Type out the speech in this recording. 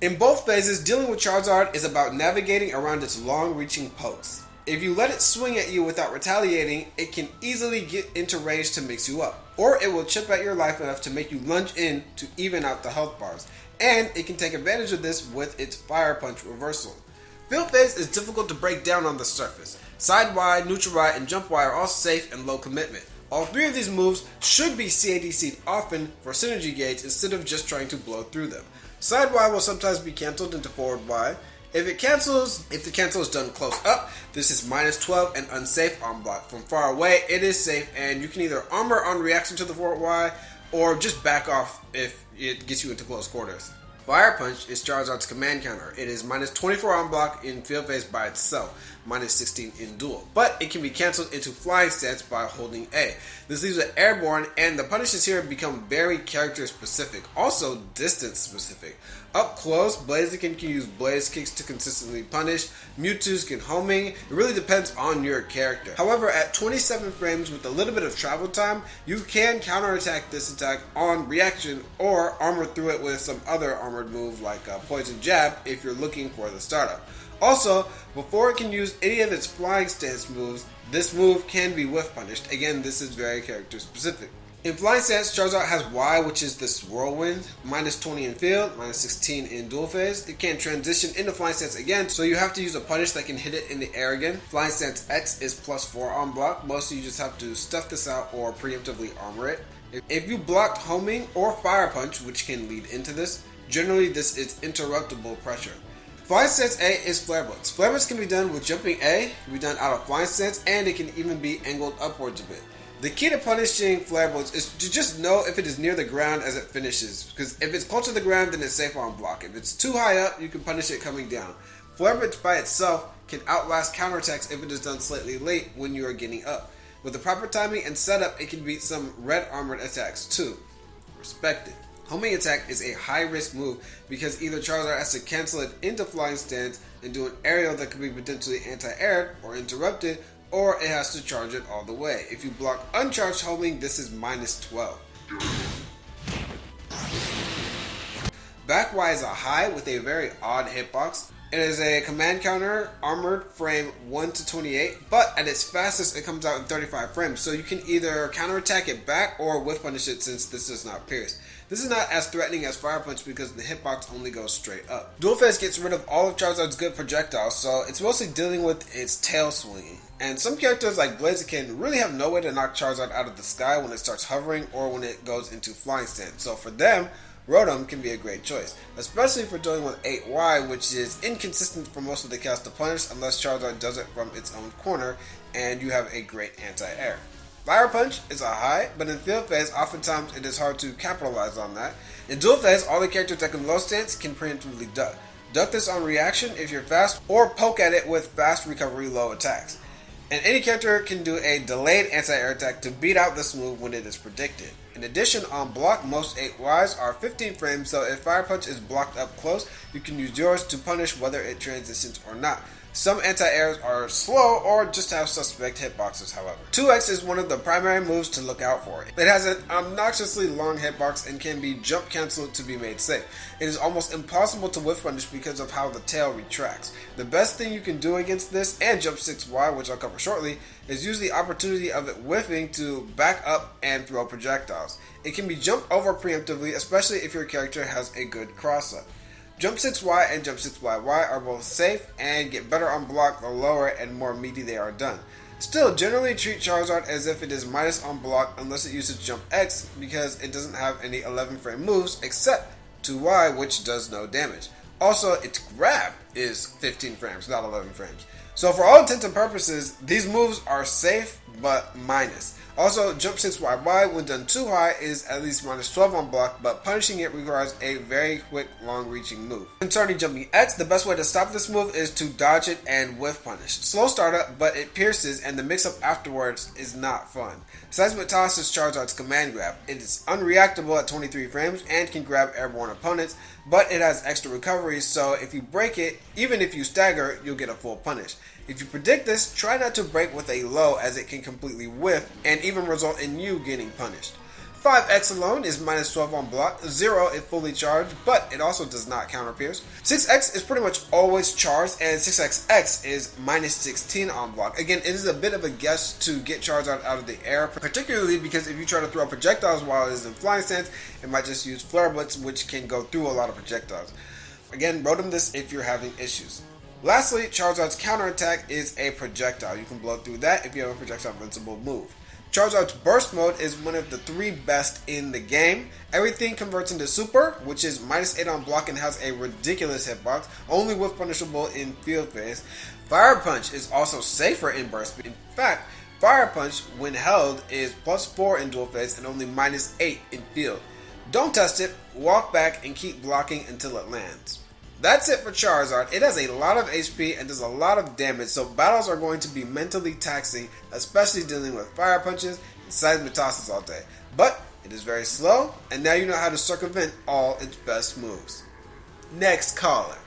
In both phases, dealing with Charizard is about navigating around its long-reaching pokes. If you let it swing at you without retaliating, it can easily get into range to mix you up, or it will chip at your life enough to make you lunge in to even out the health bars, and it can take advantage of this with its Fire Punch reversal. Field Phase is difficult to break down on the surface. Side Y, Neutral Y, and Jump Y are all safe and low commitment. All three of these moves should be CADC'd often for synergy gauge instead of just trying to blow through them. Side Y will sometimes be cancelled into forward Y. If the cancel is done close up, this is -12 and unsafe on block. From far away, it is safe, and you can either armor on reaction to the forward Y, or just back off if it gets you into close quarters. Fire Punch is Charizard's command counter. It is -24 on block in Field Phase by itself, -16 in duel, but it can be cancelled into Flying Stance by holding A. This leaves it airborne, and the punishes here become very character specific, also distance specific. Up close, Blaziken can use Blaze Kicks to consistently punish, Mewtwo's can homing. It really depends on your character. However, at 27 frames with a little bit of travel time, you can counterattack this attack on reaction or armor through it with some other armored move like Poison Jab if you're looking for the startup. Also, before it can use any of its Flying Stance moves, this move can be whiff punished. Again, this is very character specific. In Flying Stance, Charizard has Y, which is this Whirlwind, -20 in field, -16 in dual phase. It can't transition into Flying Stance again, so you have to use a punish that can hit it in the air again. Flying Stance X is +4 on block. Mostly you just have to stuff this out or preemptively armor it. If you blocked homing or Fire Punch, which can lead into this, generally this is interruptible pressure. Flying Stance A is Flare Blitz. Flare Blitz can be done with jumping A, can be done out of Flying Stance, and it can even be angled upwards a bit. The key to punishing Flare Blitz is to just know if it is near the ground as it finishes, because if it's close to the ground, then it's safe on block. If it's too high up, you can punish it coming down. Flare Blitz by itself can outlast counterattacks if it is done slightly late when you are getting up. With the proper timing and setup, it can beat some red armored attacks too. Respect it. Homing attack is a high risk move because either Charizard has to cancel it into Flying Stance and do an aerial that could be potentially anti-aired or interrupted, or it has to charge it all the way. If you block uncharged homing, this is -12. Back Y is a high with a very odd hitbox. It is a command counter, armored frame 1 to 28, but at its fastest it comes out in 35 frames, so you can either counterattack it back or whiff punish it since this does not pierce. This is not as threatening as Fire Punch because the hitbox only goes straight up. Dual Phase gets rid of all of Charizard's good projectiles, so it's mostly dealing with its tail swinging. And some characters like Blaziken really have no way to knock Charizard out of the sky when it starts hovering or when it goes into Flying Stance. So for them, Rotom can be a great choice, especially for dealing with 8Y, which is inconsistent for most of the cast to punish unless Charizard does it from its own corner and you have a great anti-air. Fire Punch is a high, but in Field Phase, oftentimes it is hard to capitalize on that. In Dual Phase, all the characters that can low stance can preemptively duck. Duck this on reaction if you're fast, or poke at it with fast recovery low attacks. And any character can do a delayed anti-air attack to beat out this move when it is predicted. In addition, on block, most 8Ys are 15 frames, so if Fire Punch is blocked up close, you can use yours to punish whether it transitions or not. Some anti-airs are slow or just have suspect hitboxes, however. 2X is one of the primary moves to look out for. It has an obnoxiously long hitbox and can be jump cancelled to be made safe. It is almost impossible to whiff punish because of how the tail retracts. The best thing you can do against this, and Jump 6Y, which I'll cover shortly, is use the opportunity of it whiffing to back up and throw projectiles. It can be jumped over preemptively, especially if your character has a good cross-up. Jump 6Y and Jump 6YY are both safe and get better on block the lower and more meaty they are done. Still, generally treat Charizard as if it is minus on block unless it uses Jump X because it doesn't have any 11 frame moves except 2Y, which does no damage. Also, its grab is 15 frames, not 11 frames. So for all intents and purposes, these moves are safe but minus. Also, Jump 6YY when done too high is at least -12 on block, but punishing it requires a very quick, long-reaching move. Concerning Jumping X, the best way to stop this move is to dodge it and whiff punish. Slow startup, but it pierces, and the mix-up afterwards is not fun. Seismic Toss is Charizard's command grab. It is unreactable at 23 frames and can grab airborne opponents, but it has extra recovery, so if you break it, even if you stagger, you'll get a full punish. If you predict this, try not to break with a low as it can completely whiff and even result in you getting punished. 5X alone is minus 12 on block, 0 if fully charged, but it also does not counter pierce. 6X is pretty much always charged, and 6XX is minus 16 on block. Again, it is a bit of a guess to get Charizard out of the air, particularly because if you try to throw projectiles while it is in flying stance, it might just use Flare Blitz, which can go through a lot of projectiles. Again, Rotom this if you're having issues. Lastly, Charizard's counterattack is a projectile. You can blow through that if you have a projectile invincible move. Charizard's burst mode is one of the 3 best in the game. Everything converts into super, which is minus 8 on block and has a ridiculous hitbox, only with punishable in field phase. Fire Punch is also safer in burst. In fact, Fire Punch, when held, is plus 4 in dual phase and only minus 8 in field. Don't test it, walk back and keep blocking until it lands. That's it for Charizard. It has a lot of HP and does a lot of damage, so battles are going to be mentally taxing, especially dealing with fire punches and seismitosses all day. But it is very slow, and now you know how to circumvent all its best moves. Next caller.